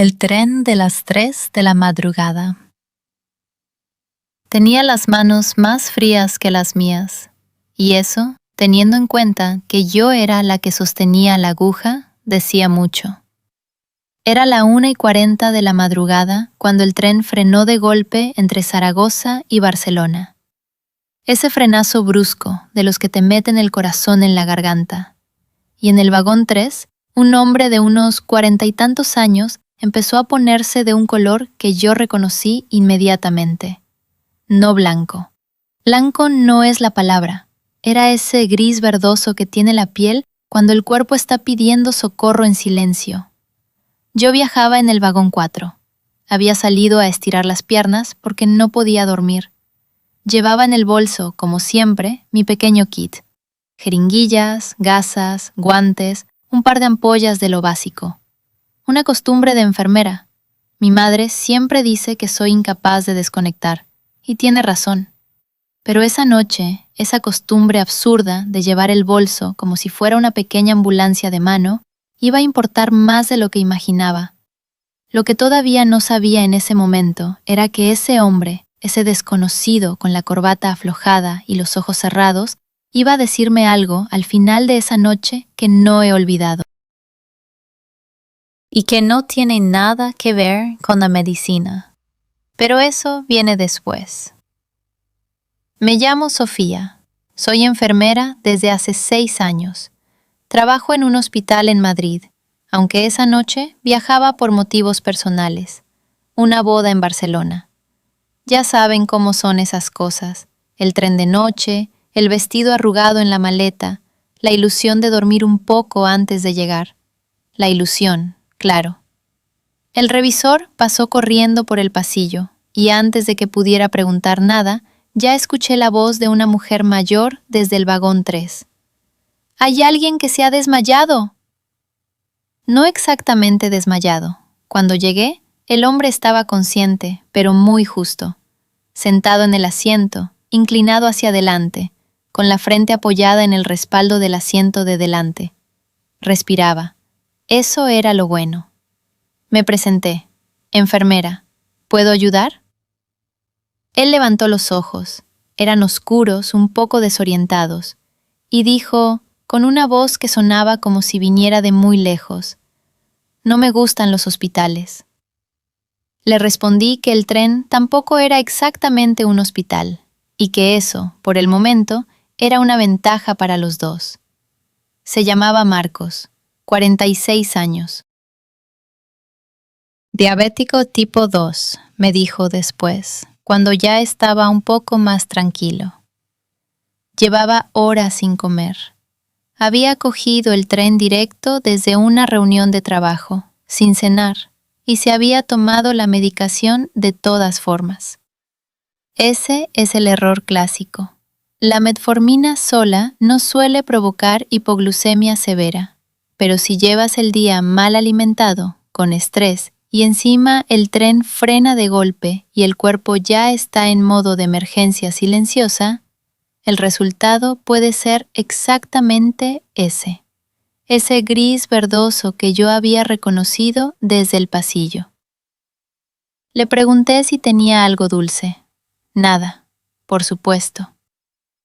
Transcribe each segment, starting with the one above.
El tren de las 3 de la madrugada. Tenía las manos más frías que las mías, y eso, teniendo en cuenta que yo era la que sostenía la aguja, decía mucho. Era la 1:40 de la madrugada cuando el tren frenó de golpe entre Zaragoza y Barcelona. Ese frenazo brusco de los que te meten el corazón en la garganta. Y en el vagón 3, un hombre de unos 40 y tantos años empezó a ponerse de un color que yo reconocí inmediatamente. No blanco. Blanco no es la palabra. Era ese gris verdoso que tiene la piel cuando el cuerpo está pidiendo socorro en silencio. Yo viajaba en el vagón 4. Había salido a estirar las piernas porque no podía dormir. Llevaba en el bolso, como siempre, mi pequeño kit. Jeringuillas, gasas, guantes, un par de ampollas de lo básico. Una costumbre de enfermera. Mi madre siempre dice que soy incapaz de desconectar, y tiene razón. Pero esa noche, esa costumbre absurda de llevar el bolso como si fuera una pequeña ambulancia de mano, iba a importar más de lo que imaginaba. Lo que todavía no sabía en ese momento era que ese hombre, ese desconocido con la corbata aflojada y los ojos cerrados, iba a decirme algo al final de esa noche que no he olvidado. Y que no tiene nada que ver con la medicina. Pero eso viene después. Me llamo Sofía. Soy enfermera desde hace 6 años. Trabajo en un hospital en Madrid, aunque esa noche viajaba por motivos personales. Una boda en Barcelona. Ya saben cómo son esas cosas. El tren de noche, el vestido arrugado en la maleta, la ilusión de dormir un poco antes de llegar. La ilusión. Claro. El revisor pasó corriendo por el pasillo, y antes de que pudiera preguntar nada, ya escuché la voz de una mujer mayor desde el vagón 3. «¡Hay alguien que se ha desmayado!». No exactamente desmayado. Cuando llegué, el hombre estaba consciente, pero muy justo. Sentado en el asiento, inclinado hacia adelante, con la frente apoyada en el respaldo del asiento de delante. Respiraba. Eso era lo bueno. Me presenté. Enfermera, ¿puedo ayudar? Él levantó los ojos. Eran oscuros, un poco desorientados, y dijo, con una voz que sonaba como si viniera de muy lejos, «No me gustan los hospitales». Le respondí que el tren tampoco era exactamente un hospital, y que eso, por el momento, era una ventaja para los dos. Se llamaba Marcos, 46 años. Diabético tipo 2, me dijo después, cuando ya estaba un poco más tranquilo. Llevaba horas sin comer. Había cogido el tren directo desde una reunión de trabajo, sin cenar, y se había tomado la medicación de todas formas. Ese es el error clásico. La metformina sola no suele provocar hipoglucemia severa, pero si llevas el día mal alimentado, con estrés, y encima el tren frena de golpe y el cuerpo ya está en modo de emergencia silenciosa, el resultado puede ser exactamente ese gris verdoso que yo había reconocido desde el pasillo. Le pregunté si tenía algo dulce. Nada, por supuesto.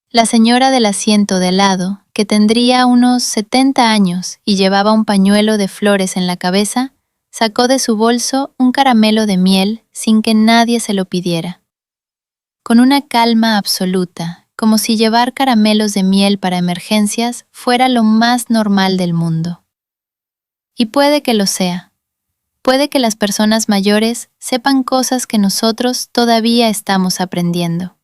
La señora del asiento de al lado, que tendría unos 70 años y llevaba un pañuelo de flores en la cabeza, sacó de su bolso un caramelo de miel sin que nadie se lo pidiera. Con una calma absoluta, como si llevar caramelos de miel para emergencias fuera lo más normal del mundo. Y puede que lo sea. Puede que las personas mayores sepan cosas que nosotros todavía estamos aprendiendo.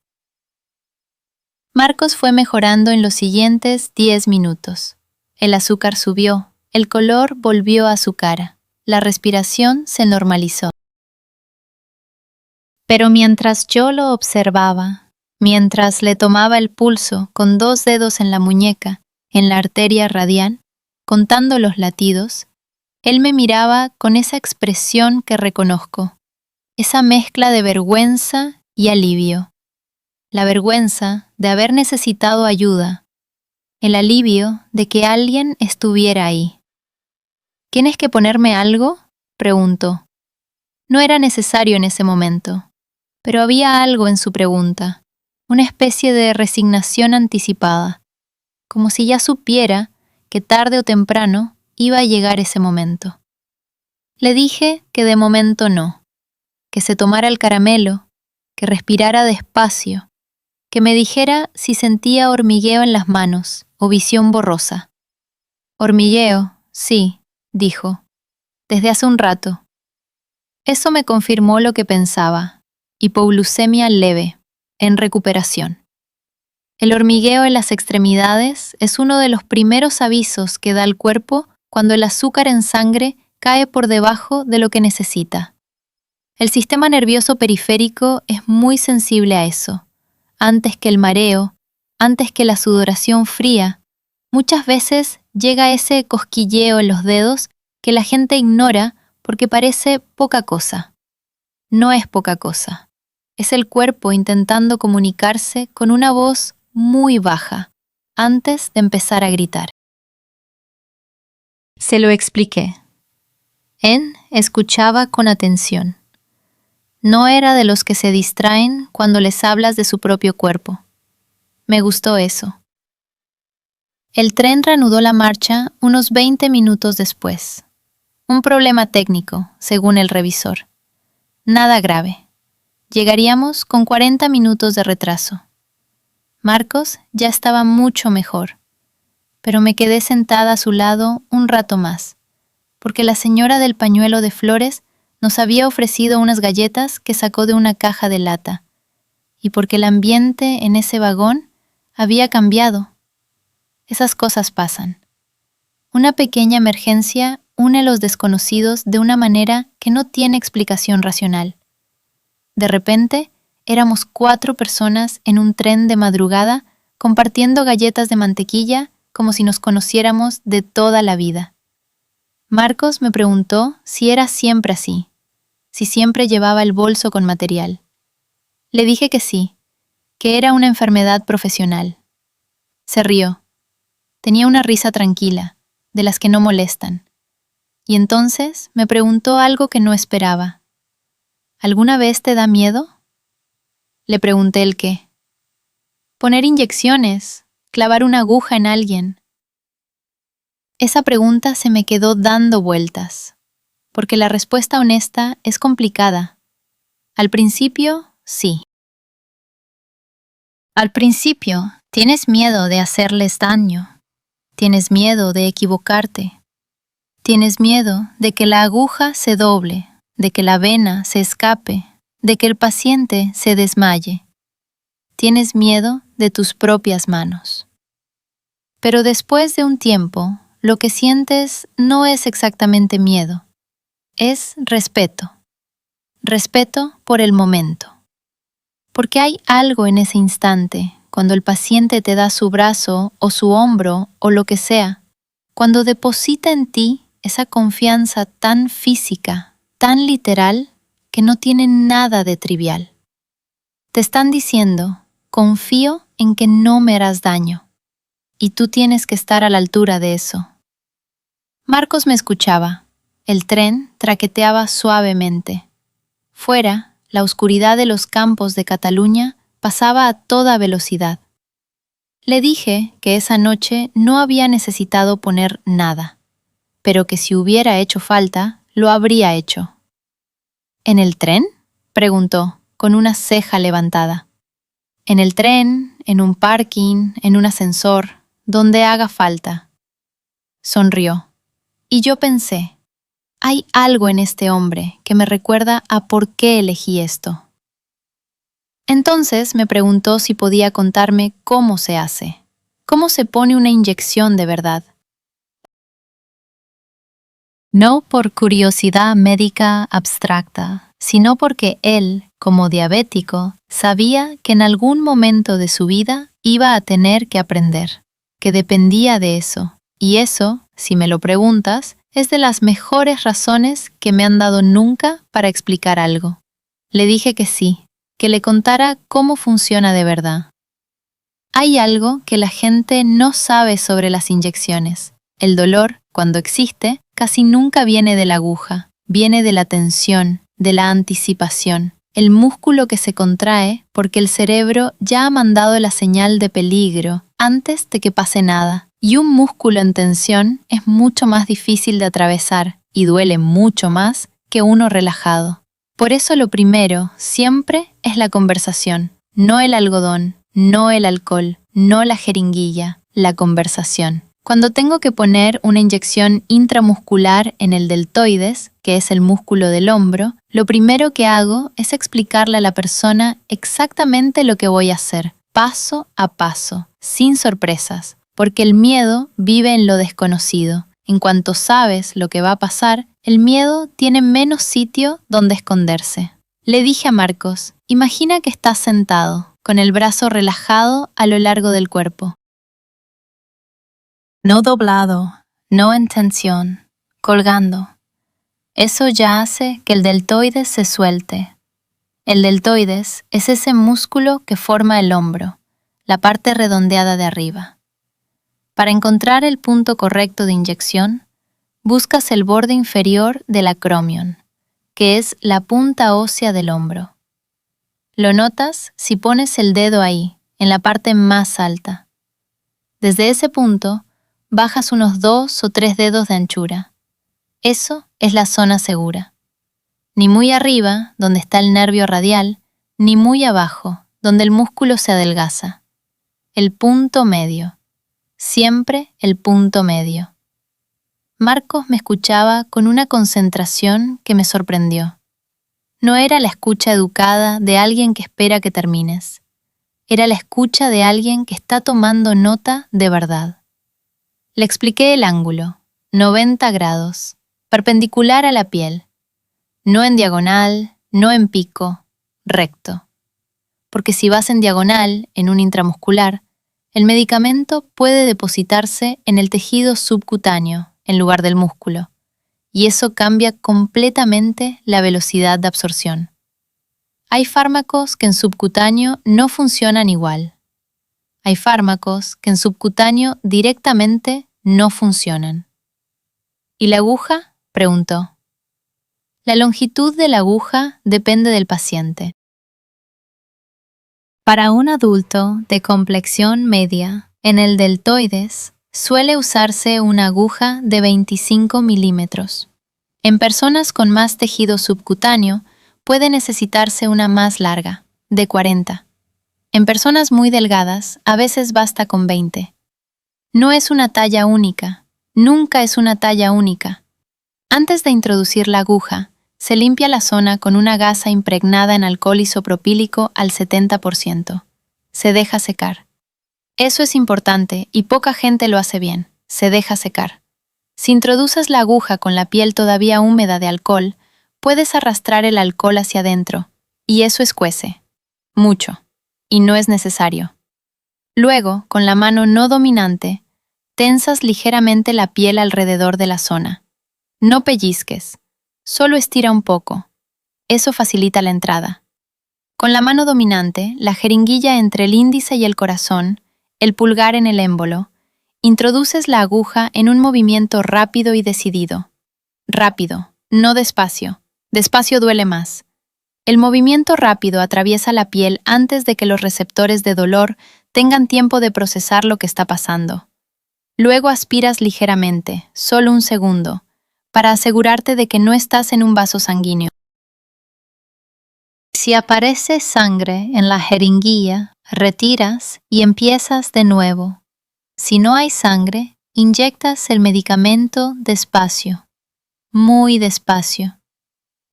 Marcos fue mejorando en los siguientes 10 minutos. El azúcar subió, el color volvió a su cara, la respiración se normalizó. Pero mientras yo lo observaba, mientras le tomaba el pulso con 2 dedos en la muñeca, en la arteria radial, contando los latidos, él me miraba con esa expresión que reconozco, esa mezcla de vergüenza y alivio. La vergüenza de haber necesitado ayuda, el alivio de que alguien estuviera ahí. ¿Tienes que ponerme algo?, preguntó. No era necesario en ese momento, pero había algo en su pregunta, una especie de resignación anticipada, como si ya supiera que tarde o temprano iba a llegar ese momento. Le dije que de momento no, que se tomara el caramelo, que respirara despacio, que me dijera si sentía hormigueo en las manos o visión borrosa. Hormigueo, sí, dijo, desde hace un rato. Eso me confirmó lo que pensaba, hipoglucemia leve, en recuperación. El hormigueo en las extremidades es uno de los primeros avisos que da el cuerpo cuando el azúcar en sangre cae por debajo de lo que necesita. El sistema nervioso periférico es muy sensible a eso. Antes que el mareo, antes que la sudoración fría, muchas veces llega ese cosquilleo en los dedos que la gente ignora porque parece poca cosa. No es poca cosa. Es el cuerpo intentando comunicarse con una voz muy baja antes de empezar a gritar. Se lo expliqué. En escuchaba con atención. No era de los que se distraen cuando les hablas de su propio cuerpo. Me gustó eso. El tren reanudó la marcha unos 20 minutos después. Un problema técnico, según el revisor. Nada grave. Llegaríamos con 40 minutos de retraso. Marcos ya estaba mucho mejor, pero me quedé sentada a su lado un rato más, porque la señora del pañuelo de flores nos había ofrecido unas galletas que sacó de una caja de lata, y porque el ambiente en ese vagón había cambiado. Esas cosas pasan. Una pequeña emergencia une a los desconocidos de una manera que no tiene explicación racional. De repente, éramos 4 personas en un tren de madrugada compartiendo galletas de mantequilla como si nos conociéramos de toda la vida. Marcos me preguntó si era siempre así, si siempre llevaba el bolso con material. Le dije que sí, que era una enfermedad profesional. Se rió. Tenía una risa tranquila, de las que no molestan. Y entonces me preguntó algo que no esperaba. ¿Alguna vez te da miedo? Le pregunté el qué. Poner inyecciones, clavar una aguja en alguien. Esa pregunta se me quedó dando vueltas, porque la respuesta honesta es complicada. Al principio, sí. Al principio, tienes miedo de hacerles daño. Tienes miedo de equivocarte. Tienes miedo de que la aguja se doble, de que la vena se escape, de que el paciente se desmaye. Tienes miedo de tus propias manos. Pero después de un tiempo, lo que sientes no es exactamente miedo, es respeto. Respeto por el momento. Porque hay algo en ese instante, cuando el paciente te da su brazo o su hombro o lo que sea, cuando deposita en ti esa confianza tan física, tan literal, que no tiene nada de trivial. Te están diciendo, confío en que no me harás daño. Y tú tienes que estar a la altura de eso. Marcos me escuchaba. El tren traqueteaba suavemente. Fuera, la oscuridad de los campos de Cataluña pasaba a toda velocidad. Le dije que esa noche no había necesitado poner nada, pero que si hubiera hecho falta, lo habría hecho. ¿En el tren?, preguntó, con una ceja levantada. En el tren, en un parking, en un ascensor, donde haga falta. Sonrió. Y yo pensé, hay algo en este hombre que me recuerda a por qué elegí esto. Entonces me preguntó si podía contarme cómo se hace, cómo se pone una inyección de verdad. No por curiosidad médica abstracta, sino porque él, como diabético, sabía que en algún momento de su vida iba a tener que aprender, que dependía de eso, y eso, si me lo preguntas, es de las mejores razones que me han dado nunca para explicar algo. Le dije que sí, que le contara cómo funciona de verdad. Hay algo que la gente no sabe sobre las inyecciones. El dolor, cuando existe, casi nunca viene de la aguja, viene de la tensión, de la anticipación, el músculo que se contrae porque el cerebro ya ha mandado la señal de peligro antes de que pase nada. Y un músculo en tensión es mucho más difícil de atravesar y duele mucho más que uno relajado. Por eso lo primero siempre es la conversación, no el algodón, no el alcohol, no la jeringuilla, la conversación. Cuando tengo que poner una inyección intramuscular en el deltoides, que es el músculo del hombro, lo primero que hago es explicarle a la persona exactamente lo que voy a hacer, paso a paso, sin sorpresas, porque el miedo vive en lo desconocido. En cuanto sabes lo que va a pasar, el miedo tiene menos sitio donde esconderse. Le dije a Marcos, imagina que estás sentado, con el brazo relajado a lo largo del cuerpo. No doblado, no en tensión, colgando. Eso ya hace que el deltoides se suelte. El deltoides es ese músculo que forma el hombro, la parte redondeada de arriba. Para encontrar el punto correcto de inyección, buscas el borde inferior del acromion, que es la punta ósea del hombro. Lo notas si pones el dedo ahí, en la parte más alta. Desde ese punto, bajas unos 2 o 3 dedos de anchura. Eso es la zona segura. Ni muy arriba, donde está el nervio radial, ni muy abajo, donde el músculo se adelgaza. El punto medio. Siempre el punto medio. Marcos me escuchaba con una concentración que me sorprendió. No era la escucha educada de alguien que espera que termines. Era la escucha de alguien que está tomando nota de verdad. Le expliqué el ángulo, 90 grados, perpendicular a la piel. No en diagonal, no en pico, recto. Porque si vas en diagonal, en un intramuscular, el medicamento puede depositarse en el tejido subcutáneo en lugar del músculo, y eso cambia completamente la velocidad de absorción. Hay fármacos que en subcutáneo no funcionan igual. Hay fármacos que en subcutáneo directamente no funcionan. ¿Y la aguja?, preguntó. La longitud de la aguja depende del paciente. Para un adulto de complexión media, en el deltoides, suele usarse una aguja de 25 milímetros. En personas con más tejido subcutáneo, puede necesitarse una más larga, de 40. En personas muy delgadas, a veces basta con 20. No es una talla única, nunca es una talla única. Antes de introducir la aguja, se limpia la zona con una gasa impregnada en alcohol isopropílico al 70%. Se deja secar. Eso es importante y poca gente lo hace bien. Se deja secar. Si introduces la aguja con la piel todavía húmeda de alcohol, puedes arrastrar el alcohol hacia adentro, y eso escuece. Mucho. Y no es necesario. Luego, con la mano no dominante, tensas ligeramente la piel alrededor de la zona. No pellizques. Solo estira un poco. Eso facilita la entrada. Con la mano dominante, la jeringuilla entre el índice y el corazón, el pulgar en el émbolo, introduces la aguja en un movimiento rápido y decidido. Rápido, no despacio. Despacio duele más. El movimiento rápido atraviesa la piel antes de que los receptores de dolor tengan tiempo de procesar lo que está pasando. Luego aspiras ligeramente, solo un segundo, para asegurarte de que no estás en un vaso sanguíneo. Si aparece sangre en la jeringuilla, retiras y empiezas de nuevo. Si no hay sangre, inyectas el medicamento despacio, muy despacio,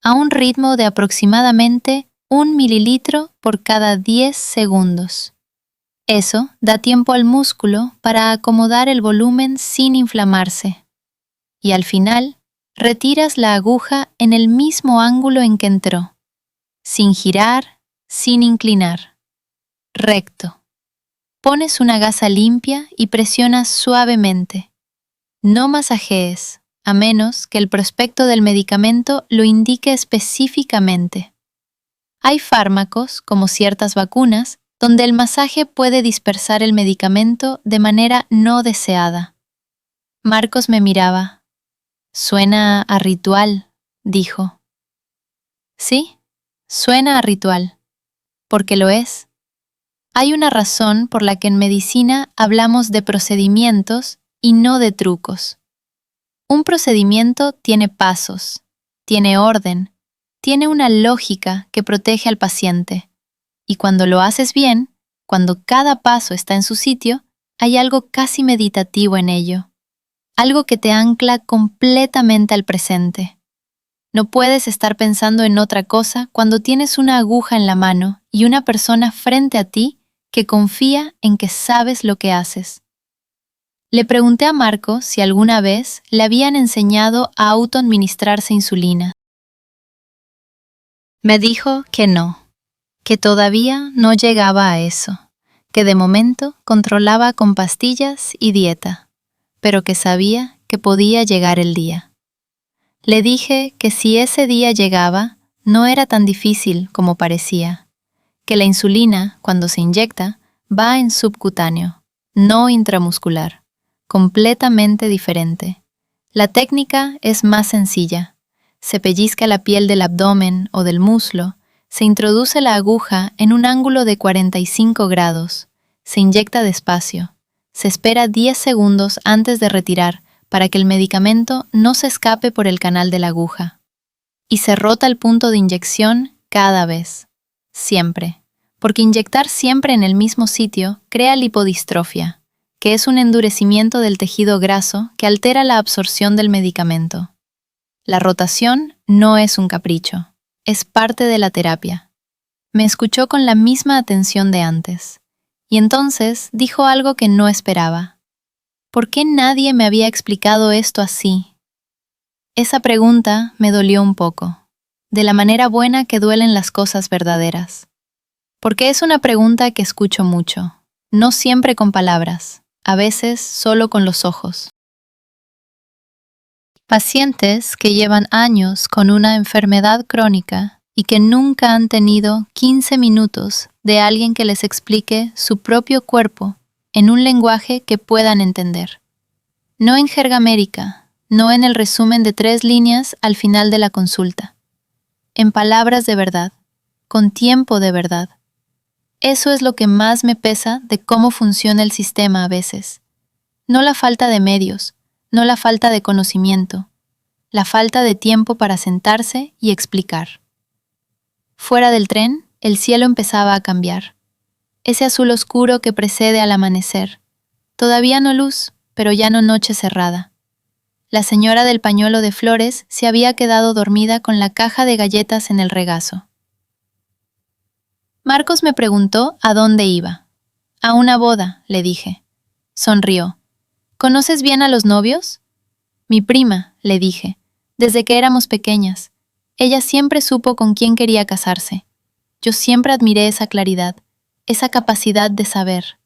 a un ritmo de aproximadamente 1 mililitro por cada 10 segundos. Eso da tiempo al músculo para acomodar el volumen sin inflamarse. Y al final, retiras la aguja en el mismo ángulo en que entró, sin girar, sin inclinar, recto. Pones una gasa limpia y presionas suavemente. No masajees, a menos que el prospecto del medicamento lo indique específicamente. Hay fármacos, como ciertas vacunas, donde el masaje puede dispersar el medicamento de manera no deseada. Marcos me miraba. Suena a ritual, dijo. Sí, suena a ritual, porque lo es. Hay una razón por la que en medicina hablamos de procedimientos y no de trucos. Un procedimiento tiene pasos, tiene orden, tiene una lógica que protege al paciente. Y cuando lo haces bien, cuando cada paso está en su sitio, hay algo casi meditativo en ello, algo que te ancla completamente al presente. No puedes estar pensando en otra cosa cuando tienes una aguja en la mano y una persona frente a ti que confía en que sabes lo que haces. Le pregunté a Marco si alguna vez le habían enseñado a autoadministrarse insulina. Me dijo que no, que todavía no llegaba a eso, que de momento controlaba con pastillas y dieta, pero que sabía que podía llegar el día. Le dije que si ese día llegaba, no era tan difícil como parecía, que la insulina, cuando se inyecta, va en subcutáneo, no intramuscular, completamente diferente. La técnica es más sencilla. Se pellizca la piel del abdomen o del muslo, se introduce la aguja en un ángulo de 45 grados, se inyecta despacio, se espera 10 segundos antes de retirar para que el medicamento no se escape por el canal de la aguja. Y se rota el punto de inyección cada vez, siempre, porque inyectar siempre en el mismo sitio crea lipodistrofia, que es un endurecimiento del tejido graso que altera la absorción del medicamento. La rotación no es un capricho, es parte de la terapia. Me escuchó con la misma atención de antes, y entonces dijo algo que no esperaba. ¿Por qué nadie me había explicado esto así? Esa pregunta me dolió un poco, de la manera buena que duelen las cosas verdaderas. Porque es una pregunta que escucho mucho, no siempre con palabras, a veces solo con los ojos. Pacientes que llevan años con una enfermedad crónica y que nunca han tenido 15 minutos de alguien que les explique su propio cuerpo en un lenguaje que puedan entender. No en jerga médica, no en el resumen de 3 líneas al final de la consulta. En palabras de verdad, con tiempo de verdad. Eso es lo que más me pesa de cómo funciona el sistema a veces. No la falta de medios, no la falta de conocimiento, la falta de tiempo para sentarse y explicar. Fuera del tren, el cielo empezaba a cambiar. Ese azul oscuro que precede al amanecer. Todavía no luz, pero ya no noche cerrada. La señora del pañuelo de flores se había quedado dormida con la caja de galletas en el regazo. Marcos me preguntó a dónde iba. A una boda, le dije. Sonrió. ¿Conoces bien a los novios? Mi prima, le dije, desde que éramos pequeñas. Ella siempre supo con quién quería casarse. Yo siempre admiré esa claridad, esa capacidad de saber.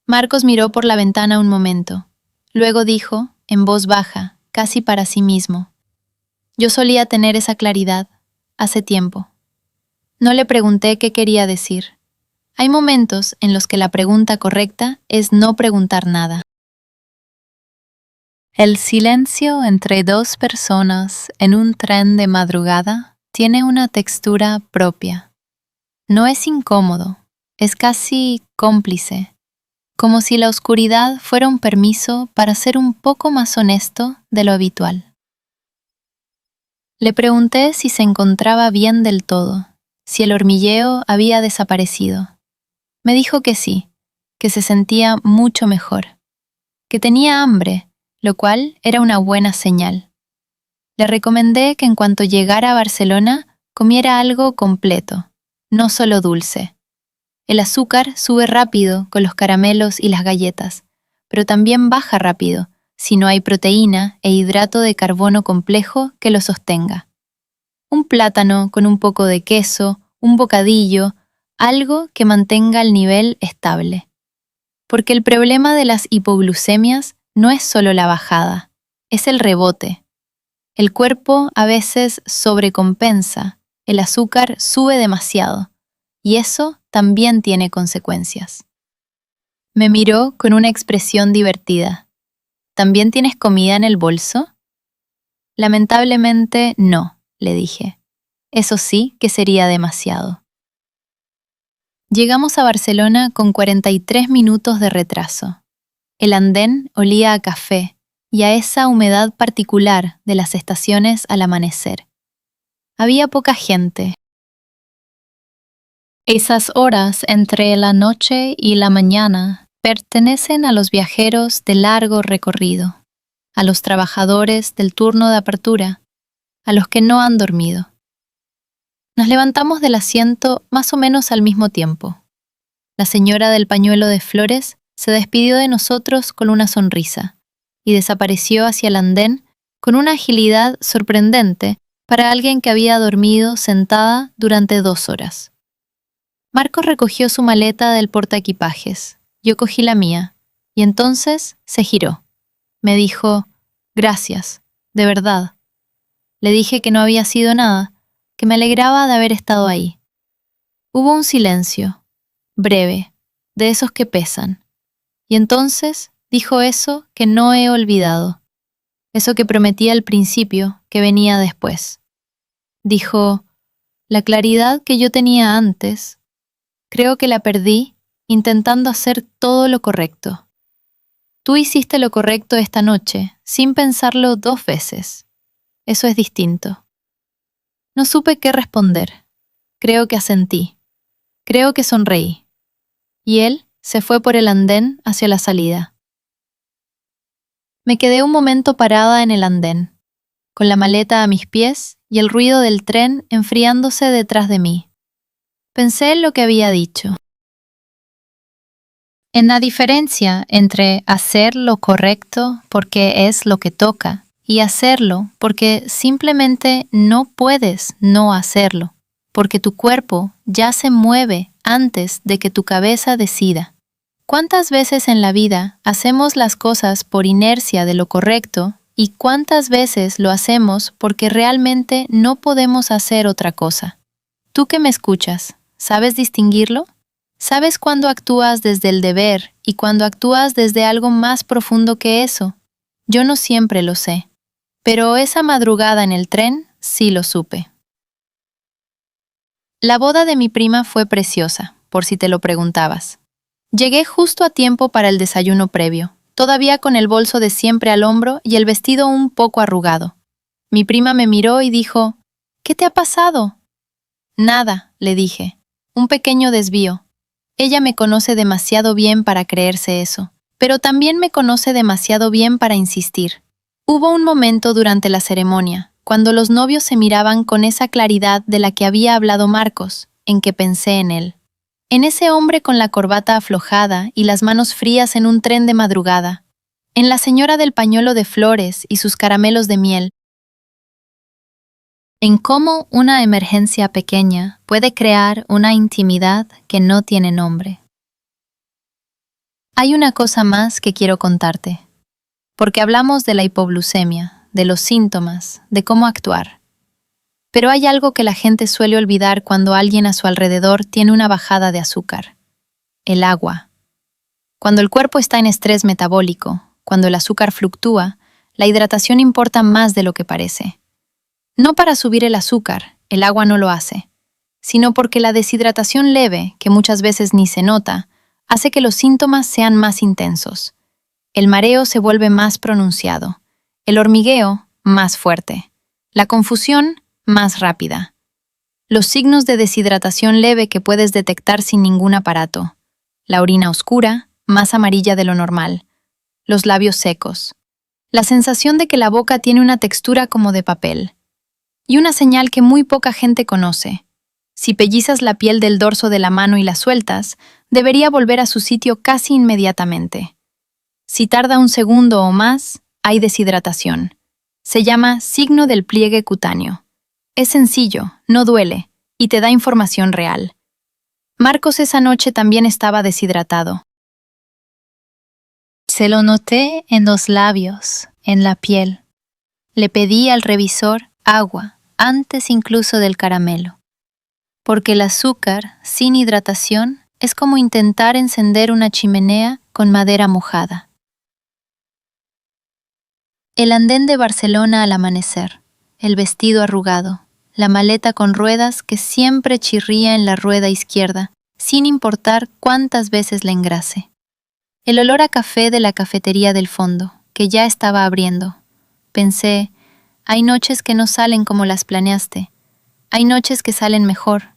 Marcos miró por la ventana un momento. Luego dijo, en voz baja, casi para sí mismo. Yo solía tener esa claridad, hace tiempo. No le pregunté qué quería decir. Hay momentos en los que la pregunta correcta es no preguntar nada. El silencio entre dos personas en un tren de madrugada tiene una textura propia. No es incómodo, es casi cómplice, como si la oscuridad fuera un permiso para ser un poco más honesto de lo habitual. Le pregunté si se encontraba bien del todo, si el hormigueo había desaparecido. Me dijo que sí, que se sentía mucho mejor, que tenía hambre, lo cual era una buena señal. Le recomendé que en cuanto llegara a Barcelona comiera algo completo, no solo dulce. El azúcar sube rápido con los caramelos y las galletas, pero también baja rápido si no hay proteína e hidrato de carbono complejo que lo sostenga. Un plátano con un poco de queso, un bocadillo, algo que mantenga el nivel estable. Porque el problema de las hipoglucemias no es solo la bajada, es el rebote. El cuerpo a veces sobrecompensa, el azúcar sube demasiado, y eso también tiene consecuencias. Me miró con una expresión divertida. ¿También tienes comida en el bolso? Lamentablemente no, le dije. Eso sí que sería demasiado. Llegamos a Barcelona con 43 minutos de retraso. El andén olía a café y a esa humedad particular de las estaciones al amanecer. Había poca gente. Esas horas entre la noche y la mañana pertenecen a los viajeros de largo recorrido, a los trabajadores del turno de apertura, a los que no han dormido. Nos levantamos del asiento más o menos al mismo tiempo. La señora del pañuelo de flores se despidió de nosotros con una sonrisa y desapareció hacia el andén con una agilidad sorprendente para alguien que había dormido sentada durante 2 horas. Marcos recogió su maleta del portaequipajes. Yo cogí la mía, y entonces se giró. Me dijo, «Gracias, de verdad». Le dije que no había sido nada, que me alegraba de haber estado ahí. Hubo un silencio, breve, de esos que pesan. Y entonces dijo eso que no he olvidado, eso que prometí al principio, que venía después. Dijo, «La claridad que yo tenía antes, creo que la perdí intentando hacer todo lo correcto. Tú hiciste lo correcto esta noche, sin pensarlo 2 veces. Eso es distinto». No supe qué responder. Creo que asentí. Creo que sonreí. Y él se fue por el andén hacia la salida. Me quedé un momento parada en el andén, con la maleta a mis pies y el ruido del tren enfriándose detrás de mí. Pensé en lo que había dicho. En la diferencia entre hacer lo correcto porque es lo que toca y hacerlo porque simplemente no puedes no hacerlo, porque tu cuerpo ya se mueve antes de que tu cabeza decida. ¿Cuántas veces en la vida hacemos las cosas por inercia de lo correcto y cuántas veces lo hacemos porque realmente no podemos hacer otra cosa? Tú que me escuchas, ¿sabes distinguirlo? ¿Sabes cuándo actúas desde el deber y cuándo actúas desde algo más profundo que eso? Yo no siempre lo sé, pero esa madrugada en el tren sí lo supe. La boda de mi prima fue preciosa, por si te lo preguntabas. Llegué justo a tiempo para el desayuno previo, todavía con el bolso de siempre al hombro y el vestido un poco arrugado. Mi prima me miró y dijo, «¿Qué te ha pasado?» «Nada», le dije, «un pequeño desvío». Ella me conoce demasiado bien para creerse eso, pero también me conoce demasiado bien para insistir. Hubo un momento durante la ceremonia, cuando los novios se miraban con esa claridad de la que había hablado Marcos, en que pensé en él. En ese hombre con la corbata aflojada y las manos frías en un tren de madrugada. En la señora del pañuelo de flores y sus caramelos de miel. En cómo una emergencia pequeña puede crear una intimidad que no tiene nombre. Hay una cosa más que quiero contarte, porque hablamos de la hipoglucemia, de los síntomas, de cómo actuar. Pero hay algo que la gente suele olvidar cuando alguien a su alrededor tiene una bajada de azúcar: el agua. Cuando el cuerpo está en estrés metabólico, cuando el azúcar fluctúa, la hidratación importa más de lo que parece. No para subir el azúcar, el agua no lo hace, sino porque la deshidratación leve, que muchas veces ni se nota, hace que los síntomas sean más intensos. El mareo se vuelve más pronunciado, el hormigueo más fuerte, la confusión más rápida. Los signos de deshidratación leve que puedes detectar sin ningún aparato: la orina oscura, más amarilla de lo normal, los labios secos, la sensación de que la boca tiene una textura como de papel, y una señal que muy poca gente conoce. Si pellizcas la piel del dorso de la mano y la sueltas, debería volver a su sitio casi inmediatamente. Si tarda un segundo o más, hay deshidratación. Se llama signo del pliegue cutáneo. Es sencillo, no duele, y te da información real. Marcos esa noche también estaba deshidratado. Se lo noté en los labios, en la piel. Le pedí al revisor agua, antes incluso del caramelo. Porque el azúcar, sin hidratación, es como intentar encender una chimenea con madera mojada. El andén de Barcelona al amanecer, el vestido arrugado, la maleta con ruedas que siempre chirría en la rueda izquierda, sin importar cuántas veces la engrase. El olor a café de la cafetería del fondo, que ya estaba abriendo. Pensé, hay noches que no salen como las planeaste. Hay noches que salen mejor.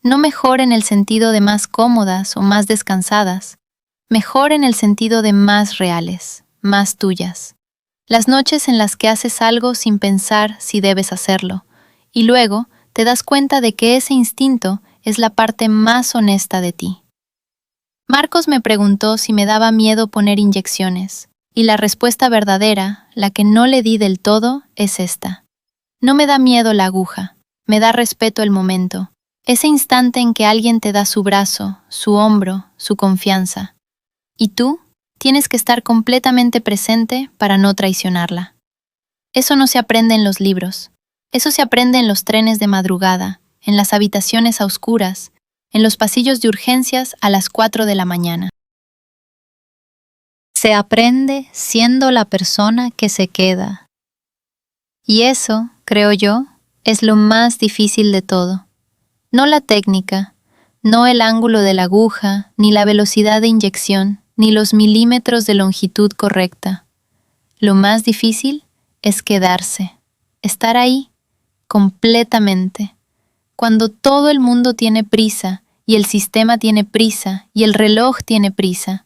No mejor en el sentido de más cómodas o más descansadas, mejor en el sentido de más reales, más tuyas. Las noches en las que haces algo sin pensar si debes hacerlo, y luego te das cuenta de que ese instinto es la parte más honesta de ti. Marcos me preguntó si me daba miedo poner inyecciones, y la respuesta verdadera, la que no le di del todo, es esta. No me da miedo la aguja, me da respeto el momento, ese instante en que alguien te da su brazo, su hombro, su confianza. Y tú tienes que estar completamente presente para no traicionarla. Eso no se aprende en los libros. Eso se aprende en los trenes de madrugada, en las habitaciones a oscuras, en los pasillos de urgencias a las 4 de la mañana. Se aprende siendo la persona que se queda. Y eso, creo yo, es lo más difícil de todo. No la técnica, no el ángulo de la aguja, ni la velocidad de inyección, ni los milímetros de longitud correcta. Lo más difícil es quedarse, estar ahí, completamente. Cuando todo el mundo tiene prisa, y el sistema tiene prisa, y el reloj tiene prisa,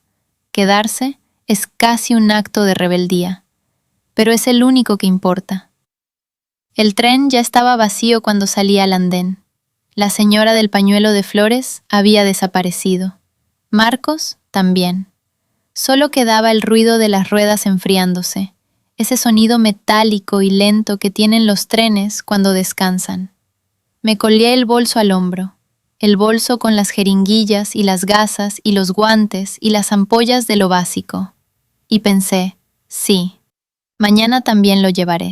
quedarse es casi un acto de rebeldía. Pero es el único que importa. El tren ya estaba vacío cuando salí al andén. La señora del pañuelo de flores había desaparecido. Marcos también. Solo quedaba el ruido de las ruedas enfriándose, ese sonido metálico y lento que tienen los trenes cuando descansan. Me colgué el bolso al hombro, el bolso con las jeringuillas y las gasas y los guantes y las ampollas de lo básico. Y pensé, sí, mañana también lo llevaré.